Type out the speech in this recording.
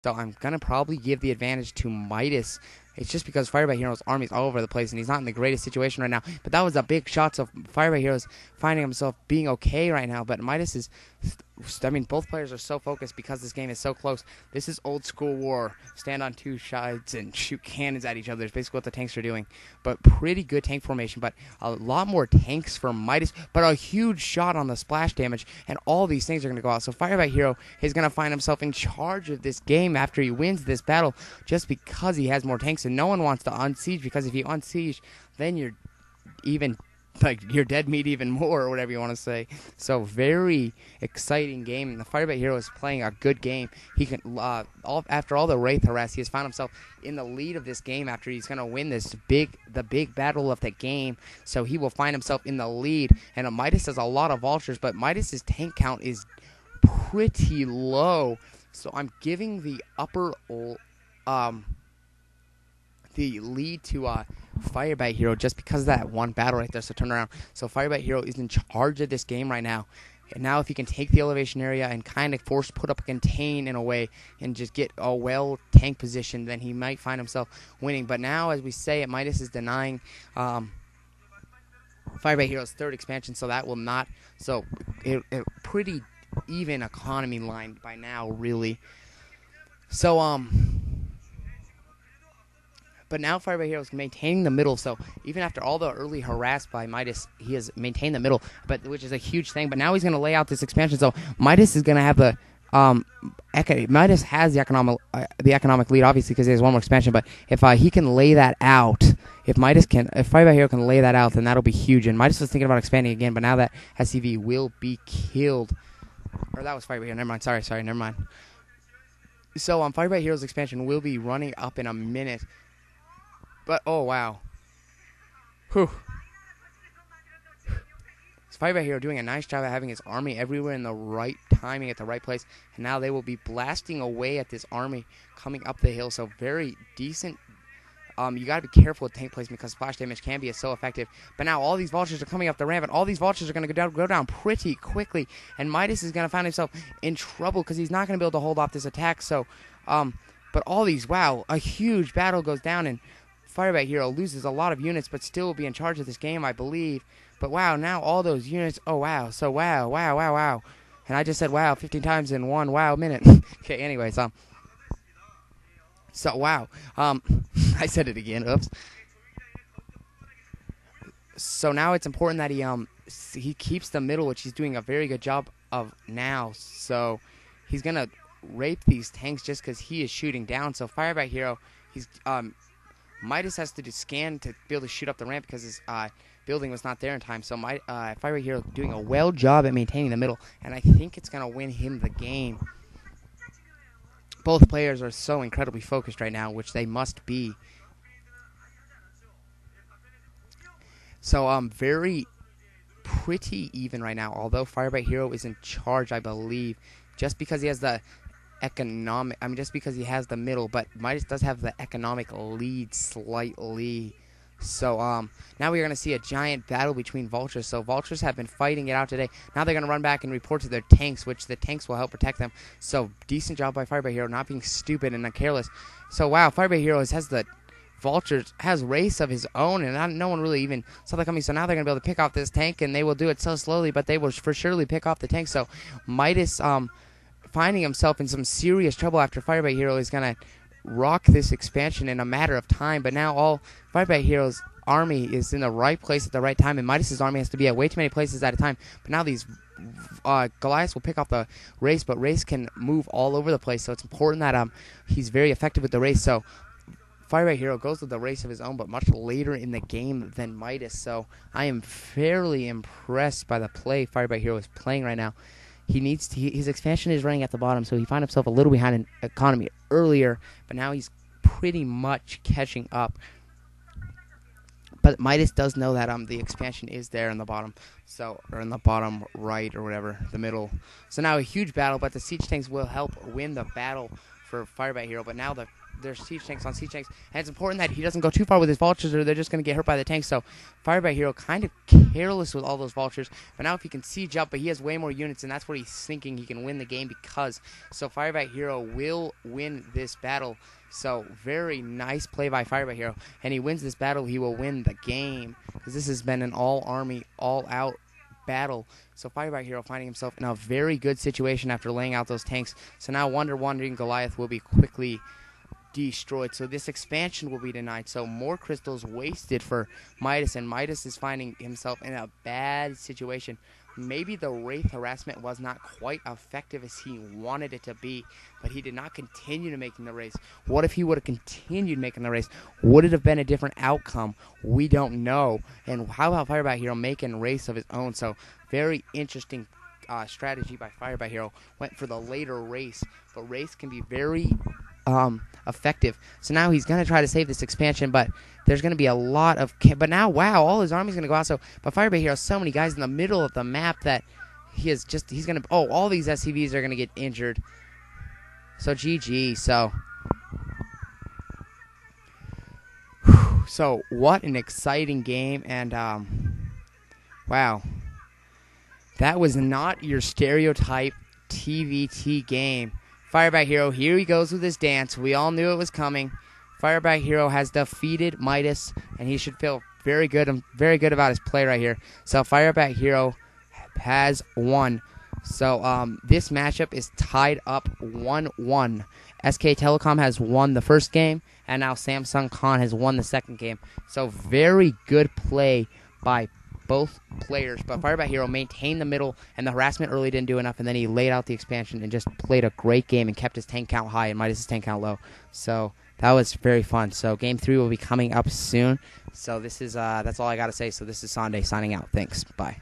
So I'm going to probably give the advantage to Midas. It's just because Firebathero's army is all over the place, and he's not in the greatest situation right now. But that was a big shot, so Firebathero's finding himself being okay right now. But Midas is, I mean, both players are so focused because this game is so close. This is old school war. Stand on two sides and shoot cannons at each other is basically what the tanks are doing. But pretty good tank formation, but a lot more tanks for Midas, but a huge shot on the splash damage, and all these things are going to go out. So Firebathero is going to find himself in charge of this game after he wins this battle just because he has more tanks, and no one wants to unsiege, because if you unsiege, then you're even you're dead meat even more, or whatever you want to say. So very exciting game, and the Firebathero is playing a good game. He can after all the Wraith harass, he has found himself in the lead of this game after he's going to win the big battle of the game. So he will find himself in the lead, and Midas has a lot of vultures, but Midas's tank count is pretty low. So I'm giving the the lead to Firebathero just because of that one battle right there. So turn around. So Firebathero is in charge of this game right now. And now if he can take the elevation area and kind of put up a contain in a way and just get a well tank position, then he might find himself winning. But now, as we say, Midas is denying Firebathero's third expansion, so that will not. So it pretty even economy line by now, really. So but now Firebathero is maintaining the middle, so even after all the early harass by Midas, he has maintained the middle, which is a huge thing. But now he's going to lay out this expansion, so Midas is going to have the Midas has the economic lead, obviously, because he has one more expansion. But if he can lay that out, if Firebathero can lay that out, then that'll be huge. And Midas was thinking about expanding again, but now that SCV will be killed, or that was Firebathero. Never mind. Sorry. Never mind. So Firebathero's expansion will be running up in a minute. But, oh, wow. Whew. Firebathero doing a nice job of having his army everywhere in the right timing at the right place. And now they will be blasting away at this army coming up the hill. So very decent. You got to be careful with tank placement because splash damage can be so effective. But now all these vultures are coming up the ramp, and all these vultures are going to go down pretty quickly. And Midas is going to find himself in trouble because he's not going to be able to hold off this attack. So, but all these, wow, a huge battle goes down, and Firebathero loses a lot of units, but still will be in charge of this game, I believe. But wow, now all those units, oh wow, so wow. And I just said wow 15 times in one wow minute. Okay, anyways, so wow, I said it again, oops. So now it's important that he keeps the middle, which he's doing a very good job of now. So he's gonna rape these tanks just because he is shooting down. So Firebathero, he's Midas has to do scan to be able to shoot up the ramp because his building was not there in time. So Firebathero doing a well job at maintaining the middle, and I think it's going to win him the game. Both players are so incredibly focused right now, which they must be. So very pretty even right now, although Firebathero is in charge, I believe, just because he has the just because he has the middle, but Midas does have the economic lead slightly. So now we're going to see a giant battle between vultures. So vultures have been fighting it out today. Now they're going to run back and report to their tanks, which the tanks will help protect them. So decent job by Firebathero, not being stupid and not careless. So wow, Firebathero has the vultures, has race of his own, and no one really even saw that coming. So now they're going to be able to pick off this tank, and they will do it so slowly, but they will for surely pick off the tank. So Midas finding himself in some serious trouble after Firebathero is going to rock this expansion in a matter of time. But now all Firebathero's army is in the right place at the right time, and Midas's army has to be at way too many places at a time. But now these Goliaths will pick off the race, but race can move all over the place, so it's important that he's very effective with the race. So Firebathero goes with the race of his own, but much later in the game than Midas. So I am fairly impressed by the play Firebathero is playing right now. His expansion is running at the bottom, so he found himself a little behind in economy earlier, but now he's pretty much catching up. But Midas does know that the expansion is there in the bottom, or in the bottom right or whatever, the middle. So now a huge battle, but the siege tanks will help win the battle for Firebathero. But now the there's siege tanks on siege tanks, and it's important that he doesn't go too far with his vultures, or they're just going to get hurt by the tanks. So Firebathero kind of careless with all those vultures, but now if he can siege up, but he has way more units, and that's what he's thinking he can win the game because. So Firebathero will win this battle. So very nice play by Firebathero, and he wins this battle. He will win the game because this has been an all-army, all-out battle. So Firebathero finding himself in a very good situation after laying out those tanks. So now Wandering Goliath will be quickly destroyed. So this expansion will be denied. So more crystals wasted for Midas, and Midas is finding himself in a bad situation. Maybe the Wraith harassment was not quite effective as he wanted it to be, but he did not continue to making the race. What if he would have continued making the race? Would it have been a different outcome? We don't know. And how about Firebathero making a race of his own? So very interesting strategy by Firebathero. Went for the later race, but race can be very effective. So now he's going to try to save this expansion, but there's going to be a lot of... But now, wow, all his army's going to go out. So, but Firebathero has so many guys in the middle of the map that he's going to... Oh, all these SCVs are going to get injured. So, GG. So, what an exciting game. And, wow. That was not your stereotype TVT game. Firebathero, here he goes with his dance. We all knew it was coming. Firebathero has defeated Midas, and he should feel very good about his play right here. So Firebathero has won. So this matchup is tied up 1-1. SKTelecome has won the first game, and now Samsungkhan has won the second game. So very good play by both players, but Firebathero maintained the middle, and the harassment early didn't do enough, and then he laid out the expansion and just played a great game and kept his tank count high and Midas' tank count low. So that was very fun. So Game 3 will be coming up soon. So this is that's all I got to say. So this is Sunday signing out. Thanks. Bye.